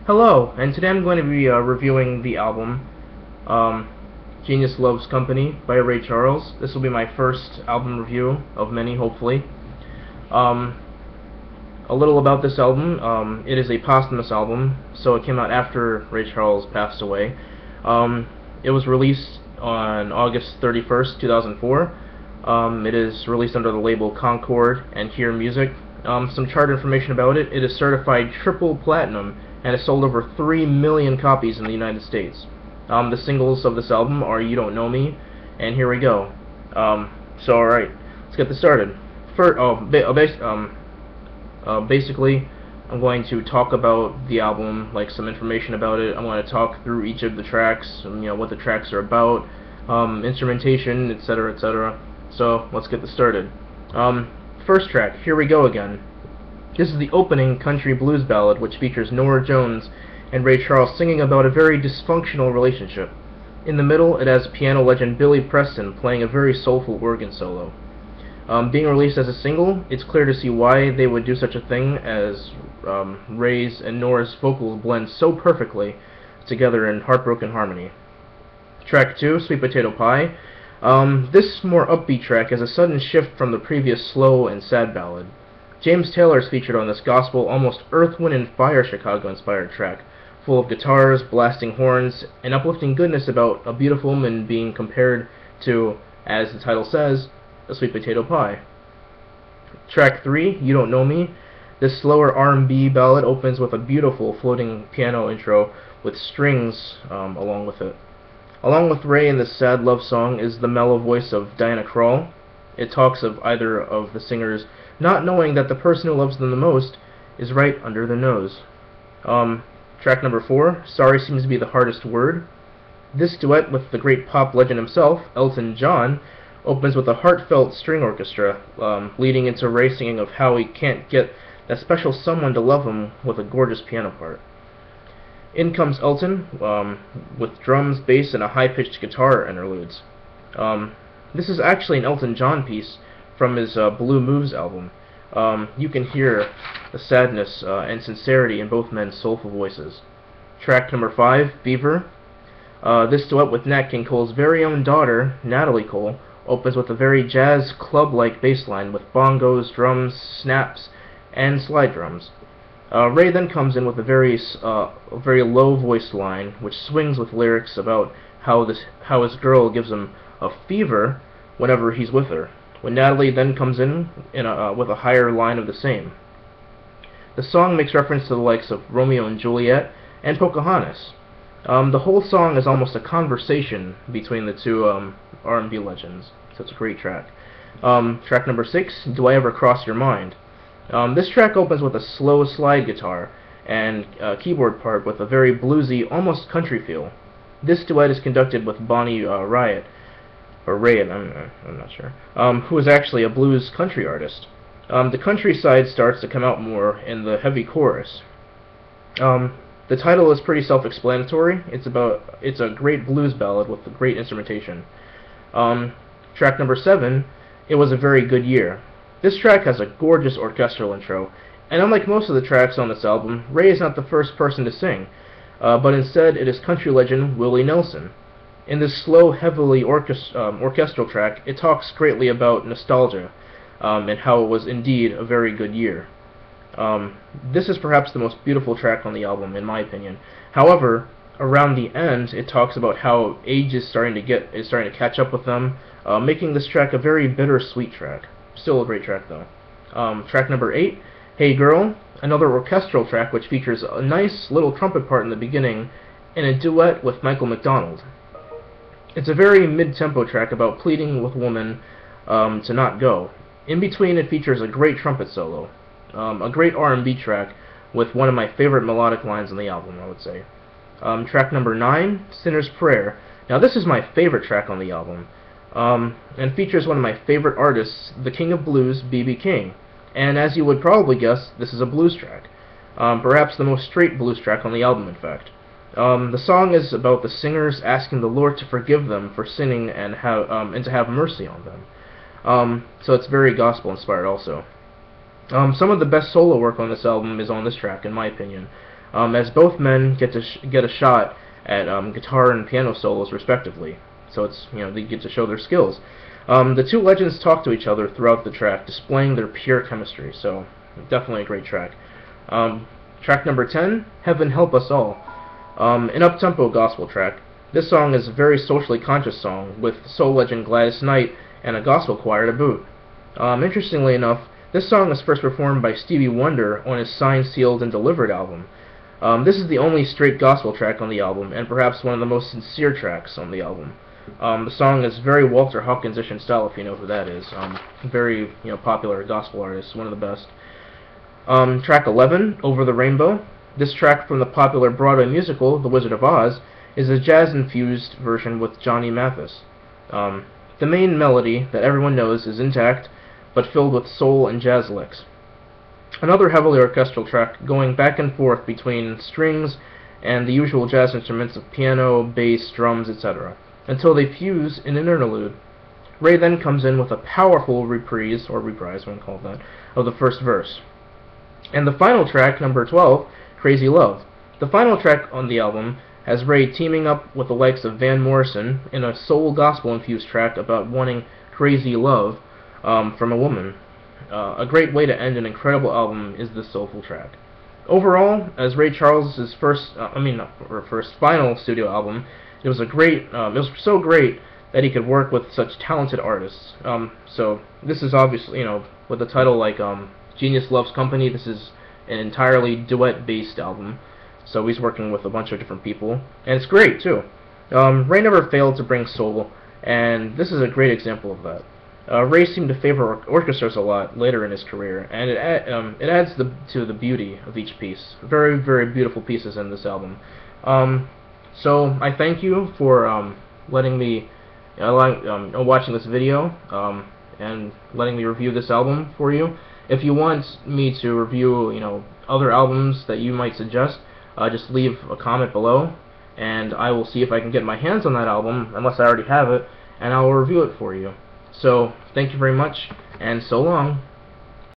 Hello, and today I'm going to be reviewing the album Genius Loves Company by Ray Charles. This will be my first album review of many, hopefully. Um, a little about this album. It is a posthumous album, so it came out after Ray Charles passed away. It was released on August 31st, 2004. It is released under the label Concord and Hear Music. Some chart information about it. It is certified triple platinum and has sold over 3 million copies in the United States. The singles of this album are You Don't Know Me and Here We Go. Alright, let's get this started. Basically, I'm going to talk about the album, like some information about it. I'm going to talk through each of the tracks, what the tracks are about, instrumentation, etc., etc. So, let's get this started. First track, Here We Go Again. This is the opening country blues ballad, which features Norah Jones and Ray Charles singing about a very dysfunctional relationship. In the middle, it has piano legend Billy Preston playing a very soulful organ solo. Being released as a single, it's clear to see why they would do such a thing, as Ray's and Norah's vocals blend so perfectly together in heartbroken harmony. Track 2, Sweet Potato Pie. This more upbeat track has a sudden shift from the previous slow and sad ballad. James Taylor is featured on this gospel, almost Earth, Wind and Fire Chicago-inspired track, full of guitars, blasting horns, and uplifting goodness about a beautiful woman being compared to, as the title says, a sweet potato pie. Track 3, You Don't Know Me. This slower R&B ballad opens with a beautiful floating piano intro with strings along with it. Along with Ray in this sad love song is the mellow voice of Diana Krall. It talks of either of the singers not knowing that the person who loves them the most is right under their nose. Track number 4, Sorry Seems to Be the Hardest Word. This duet with the great pop legend himself, Elton John, opens with a heartfelt string orchestra, leading into Ray singing of how he can't get that special someone to love him with a gorgeous piano part. In comes Elton, with drums, bass, and a high-pitched guitar interludes. This is actually an Elton John piece from his Blue Moves album. You can hear the sadness and sincerity in both men's soulful voices. Track number 5, Beaver. This duet with Nat King Cole's very own daughter, Natalie Cole, opens with a very jazz club-like bass line with bongos, drums, snaps, and slide drums. Ray then comes in with a very low voiced line, which swings with lyrics about how his girl gives him a fever whenever he's with her, when Natalie then comes in with a higher line of the same. The song makes reference to the likes of Romeo and Juliet and Pocahontas. The whole song is almost a conversation between the two R&B legends, so it's a great track. Track number 6, Do I Ever Cross Your Mind? This track opens with a slow slide guitar and keyboard part with a very bluesy, almost country feel. This duet is conducted with Bonnie Raitt, I'm not sure, who is actually a blues country artist. The country side starts to come out more in the heavy chorus. The title is pretty self-explanatory. It's a great blues ballad with great instrumentation. Track number 7, It Was a Very Good Year. This track has a gorgeous orchestral intro, and unlike most of the tracks on this album, Ray is not the first person to sing, but instead it is country legend Willie Nelson. In this slow, heavily orchestral track, it talks greatly about nostalgia, and how it was indeed a very good year. This is perhaps the most beautiful track on the album, in my opinion. However, around the end, it talks about how age is starting to catch up with them, making this track a very bittersweet track. Still a great track, though. Track number 8, Hey Girl, another orchestral track which features a nice little trumpet part in the beginning, and a duet with Michael McDonald. It's a very mid-tempo track about pleading with women to not go. In between, it features a great trumpet solo. A great R&B track with one of my favorite melodic lines on the album, I would say. Track number 9, Sinner's Prayer. Now this is my favorite track on the album, and features one of my favorite artists, the King of Blues, B.B. King. And as you would probably guess, this is a blues track. Perhaps the most straight blues track on the album, in fact. The song is about the singers asking the Lord to forgive them for sinning and to have mercy on them. So it's very gospel-inspired also. Some of the best solo work on this album is on this track, in my opinion. as both men get to get a shot at guitar and piano solos respectively. So it's, they get to show their skills. The two legends talk to each other throughout the track, displaying their pure chemistry. So definitely a great track. Track number 10, Heaven Help Us All. An up-tempo gospel track. This song is a very socially conscious song, with soul legend Gladys Knight and a gospel choir to boot. Interestingly enough, this song was first performed by Stevie Wonder on his Signed, Sealed, and Delivered album. This is the only straight gospel track on the album, and perhaps one of the most sincere tracks on the album. The song is very Walter Hawkins-ish in style, if you know who that is. Very popular gospel artist, one of the best. Track 11, Over the Rainbow. This track from the popular Broadway musical, The Wizard of Oz, is a jazz-infused version with Johnny Mathis. The main melody that everyone knows is intact, but filled with soul and jazz licks. Another heavily orchestral track going back and forth between strings and the usual jazz instruments of piano, bass, drums, etc., until they fuse in an interlude. Ray then comes in with a powerful reprise, or reprise, one call that, of the first verse. And the final track, number 12, Crazy Love. The final track on the album has Ray teaming up with the likes of Van Morrison in a soul gospel-infused track about wanting crazy love from a woman. A great way to end an incredible album is this soulful track. Overall, as Ray Charles' final studio album, it was so great that he could work with such talented artists. So this is obviously, with a title like Genius Loves Company, this is an entirely duet-based album. So he's working with a bunch of different people, and it's great too. Ray never failed to bring soul, and this is a great example of that. Ray seemed to favor orchestras a lot later in his career, and it adds to the beauty of each piece. Very, very beautiful pieces in this album. So I thank you for letting me watching this video and letting me review this album for you. If you want me to review other albums that you might suggest, just leave a comment below, and I will see if I can get my hands on that album, unless I already have it, and I will review it for you. So, thank you very much, and so long.